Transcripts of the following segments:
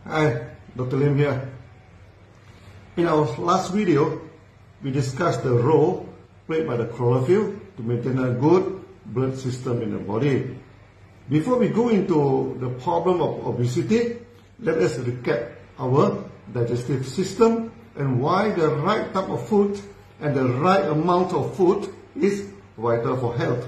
Hi, Dr. Lim here. In our last video, we discussed the role played by the chlorophyll to maintain a good blood system in the body. Before we go into the problem of obesity, let us recap our digestive system and why the right type of food and the right amount of food is vital for health.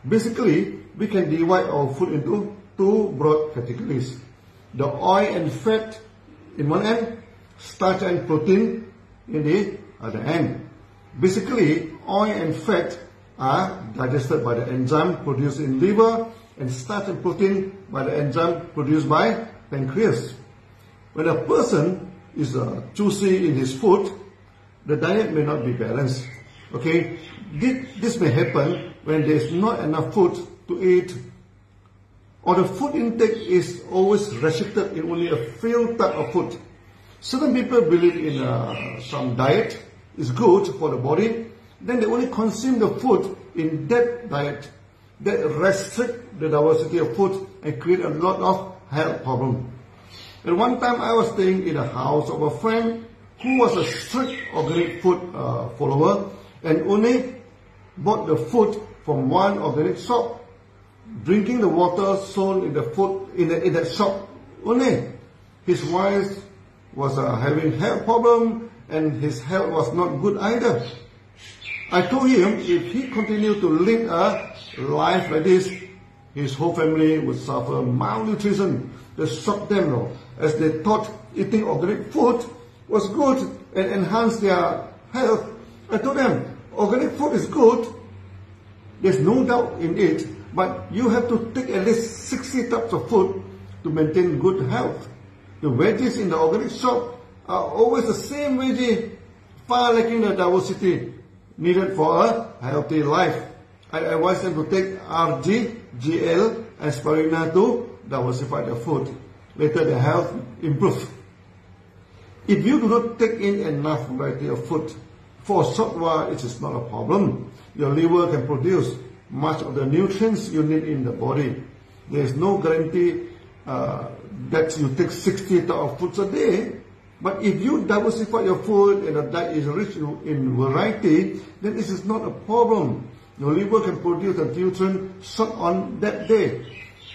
Basically, we can divide our food into two broad categories: the oil and fat in one end, starch and protein in the other end. Basically, oil and fat are digested by the enzyme produced in liver, and starch and protein by the enzyme produced by pancreas. When a person is choosy in his food, the diet may not be balanced. Okay, this may happen when there is not enough food to eat, or the food intake is always restricted in only a few type of food. Certain people believe in some diet is good for the body, then they only consume the food in that diet that restrict the diversity of food and create a lot of health problems. At one time, I was staying in a house of a friend who was a strict organic food follower and only bought the food from one organic shop, drinking the water sold in the food in that shop only. His wife was having health problem and his health was not good either. I told him if he continued to lead a life like this, his whole family would suffer malnutrition. That shocked them, as they thought eating organic food was good and enhanced their health. I told them, organic food is good, there's no doubt in it, but you have to take at least 60 types of food to maintain good health. The veggies in the organic shop are always the same veggie, far lacking the diversity needed for a healthy life. I advise them to take RG, GL, and spirulina to diversify their food. Later, their health improves. If you do not take in enough variety of food, for a short while it is not a problem. Your liver can produce much of the nutrients you need in the body. There is no guarantee that you take 60 types of foods a day. But if you diversify your food and the diet is rich in variety, then this is not a problem. Your liver can produce the nutrient sought on that day.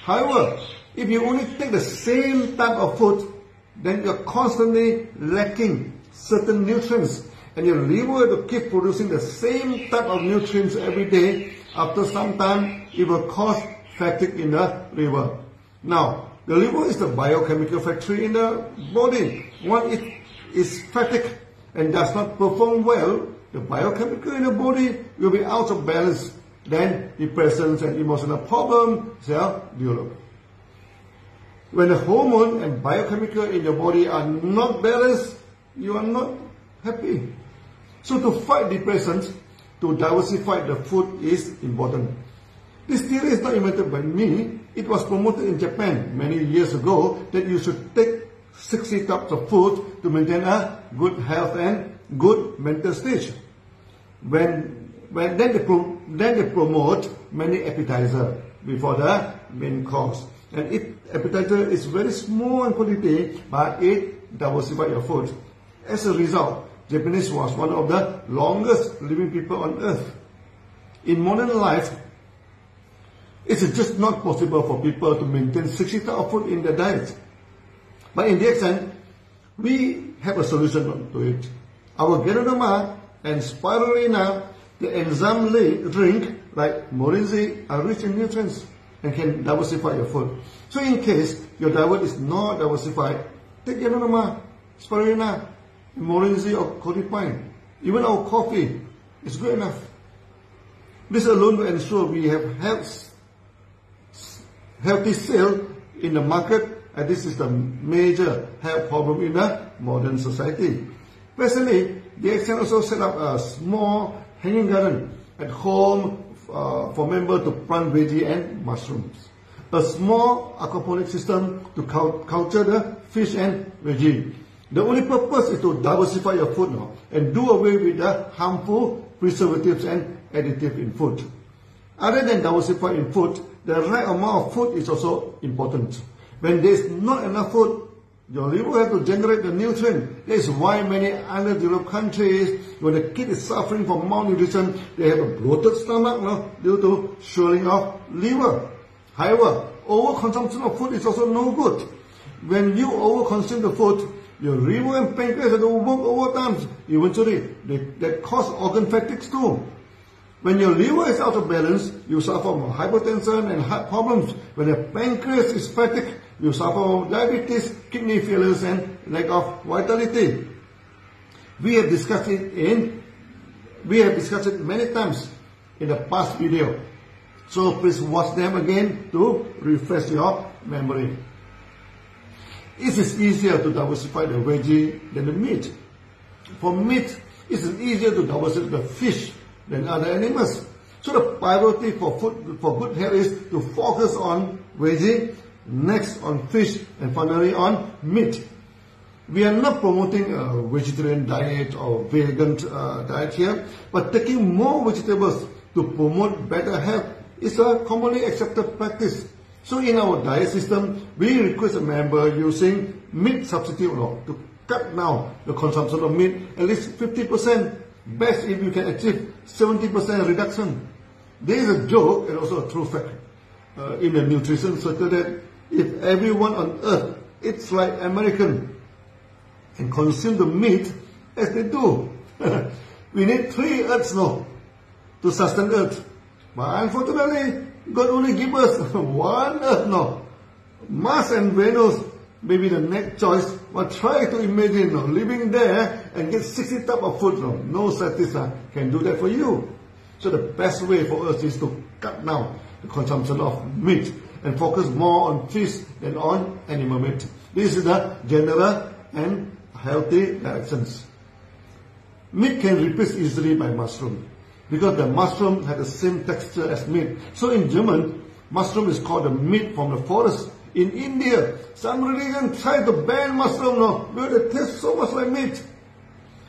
However, if you only take the same type of food, then you're constantly lacking certain nutrients, and your liver will keep producing the same type of nutrients every day. After some time, it will cause fatigue in the liver. Now, the liver is the biochemical factory in the body. Once it is fatigued and does not perform well, the biochemical in the body will be out of balance. Then depression and emotional problems will develop. When the hormone and biochemical in your body are not balanced, you are not happy. So to fight depression, to diversify the food is important. This theory is not invented by me. It was promoted in Japan many years ago that you should take 60 types of food to maintain a good health and good mental stage. Then they promote many appetizer before the main course. And appetizer is very small in quantity, but it diversifies your food. As a result, Japanese was one of the longest living people on earth. In modern life, it's just not possible for people to maintain 60 types of food in their diet. But in the extent, we have a solution to it. Our Ganoderma and Spirulina, the enzyme drink like Morinzi, are rich in nutrients and can diversify your food. So in case your diet is not diversified, take Ganoderma, Spirulina, Morinzi or Codipine. Even our coffee is good enough. This alone will ensure we have healthy sale in the market, and this is the major health problem in the modern society. Personally, DXN also set up a small hanging garden at home for members to plant veggie and mushrooms. A small aquaponic system to culture the fish and veggie. The only purpose is to diversify your food now and do away with the harmful preservatives and additives in food. Other than diversifying in food, the right amount of food is also important. When there is not enough food, Your liver has to generate the nutrient. That is why many underdeveloped countries, when the kid is suffering from malnutrition, they have a bloated stomach, no, due to swelling of liver. However, overconsumption of food is also no good. When you overconsume the food, your liver and pancreas have to work overtime. Eventually, that cause organ fatigue too. When your liver is out of balance, you suffer from hypertension and heart problems. When your pancreas is fatigued, you suffer from diabetes, kidney failures, and lack of vitality. We have discussed it many times in the past video. So please watch them again to refresh your memory. It is easier to diversify the veggie than the meat. For meat, it is easier to diversify the fish than other animals. So the priority for good health is to focus on veggie, next on fish, and finally on meat. We are not promoting a vegetarian diet or vegan diet here, but taking more vegetables to promote better health is a commonly accepted practice. So in our diet system, we request a member using meat substitute to cut down the consumption of meat at least 50%. Best if you can achieve 70% reduction. There is a joke and also a true fact in the nutrition circle that if everyone on earth eats like American and consume the meat as they do, we need 3 earths now to sustain earth. But unfortunately, God only gives us 1 earth now. Mars and Venus may be the next choice, but try to imagine living there and get 60 types of food. No scientist can do that for you. So the best way for us is to cut down the consumption of meat and focus more on fish than on animal meat. This is the general and healthy directions. Meat can replace easily by mushroom because the mushroom has the same texture as meat. So in German, mushroom is called the meat from the forest. In India, some religions try to ban mushroom now because they taste so much like meat.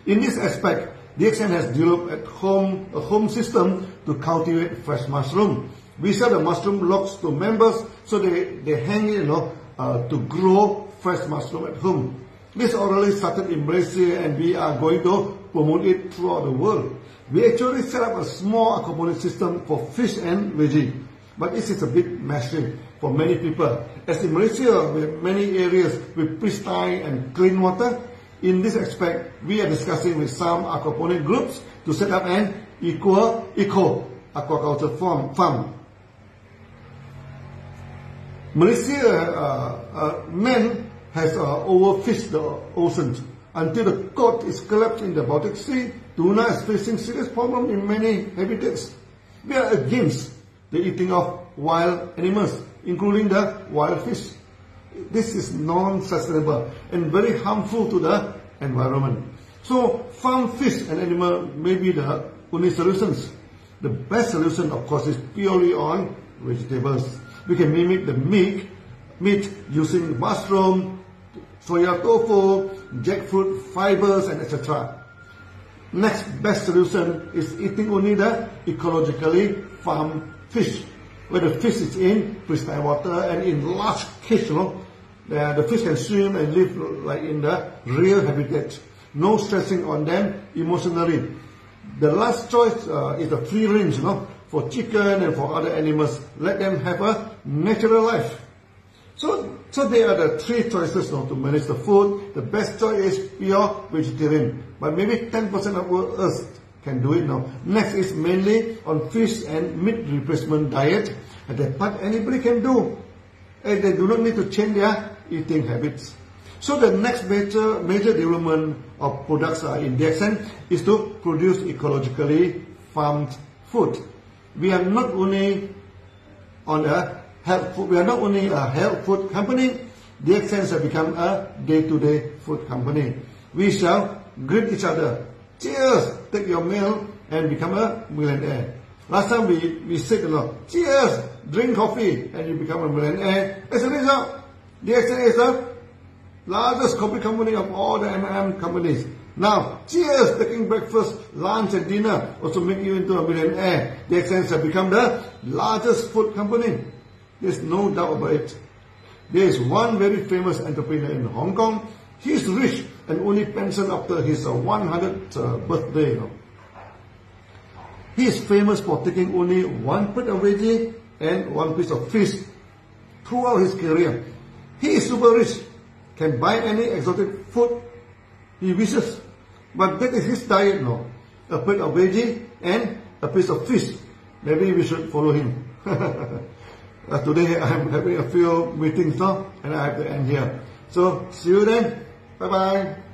In this aspect, DXN has developed a home system to cultivate fresh mushroom. We sell the mushroom blocks to members so they hang it to grow fresh mushroom at home. This already started in Malaysia and we are going to promote it throughout the world. We actually set up a small aquaponics system for fish and veggie, but this is a bit messy for many people. As in Malaysia, we have many areas with pristine and clean water. In this aspect, we are discussing with some aquaponic groups to set up an eco aquaculture farm. Malaysia man has overfished the oceans until the coast is collapsed in the Baltic Sea. Tuna is facing serious problems in many habitats. We are against the eating of wild animals, including the wild fish. This is non-sustainable and very harmful to the environment. So farm fish and animal may be the only solutions. The best solution, of course, is purely on vegetables. We can mimic the meat using mushroom, soya tofu, jackfruit fibers, and etc. Next best solution is eating only the ecologically farmed fish, where the fish is in pristine water and in large cage. The fish can swim and live like in the real habitat. No stressing on them emotionally. The last choice is the free range, for chicken and for other animals. Let them have a natural life. So there are the 3 choices to manage the food. The best choice is pure vegetarian, but maybe 10% of us can do it now. Next is mainly on fish and meat replacement diet, and that part anybody can do. And they do not need to change their eating habits. So the next major development of products in DXN is to produce ecologically farmed food. We are not only a health food company. DXN has become a day-to-day food company. We shall greet each other. Cheers! Take your meal and become a millionaire. Last time we said, cheers! Drink coffee and you become a millionaire. As a result, DXN is the largest coffee company of all the M&M companies. Now, cheers! Taking breakfast, lunch and dinner also make you into a millionaire. DXN has become the largest food company. There's no doubt about it. There is one very famous entrepreneur in Hong Kong. He is rich and only pensioned after his 100th birthday. He is famous for taking only one plate of veggie and one piece of fish throughout his career. He is super rich, can buy any exotic food he wishes, but that is his diet now. A plate of veggie and a piece of fish. Maybe we should follow him. Today I'm having a few meetings now and I have to end here. So see you then. Bye bye.